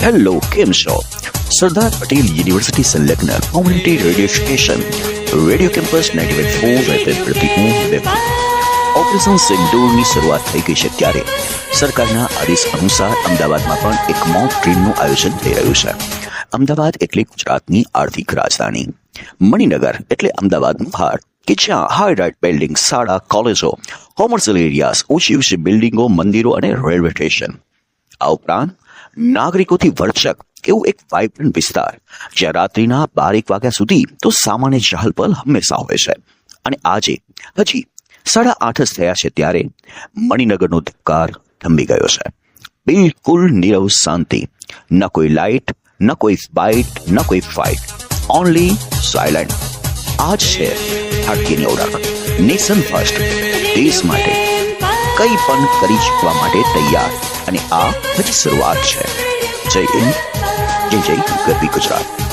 Hello, કેમ છો? Sardar Patel university સંલગ્ન community radio station radio campus 90.4 FM પરથી હું વ્યક્તિ ઓપરેશન સિંદૂરની શરૂઆત થઈ ગઈ છે ત્યારે સરકારના આદેશ અનુસાર અમદાવાદમાં પણ એક મોક ડ્રીલનું આયોજન થઈ રહ્યું છે. અમદાવાદ એટલે ગુજરાતની આર્થિક રાજધાની. મણિનગર એટલે અમદાવાદનું હાર કે જ્યાં હાઈ રાઇટ બિલ્ડિંગ, શાળા, કોલેજો, કોમર્શિયલ એરિયાઝ, ઊંચી ઊંચી બિલ્ડિંગો, મંદિરો અને રેલવે સ્ટેશન. આ ઉપરાંત નાગરિકોથી વરચક એવું એક વાઇબ્રન્ટ વિસ્તાર જ્યાં રાત્રિના 12 વાગ્યા સુધી તો સામાન્ય ચહલપહલ હંમેશા હોય છે. અને આજે હજી 8:30 જ થયા છે ત્યારે મણિનગરનો ધબકાર થંભી ગયો છે. બિલકુલ નીરવ શાંતિ, ન કોઈ લાઇટ, ન કોઈ બાઇટ, ન કોઈ ફાઇટ, ઓનલી સાયલેન્ટ. આજ છે ભારતીયની ઓળખ, નેશન ફર્સ્ટ, દેશ માટે કંઈ પણ કરી ચૂકવા માટે તૈયાર. અને આ હજી શરૂઆત છે. જય હિન્દ, જય જય ગરવી ગુજરાત.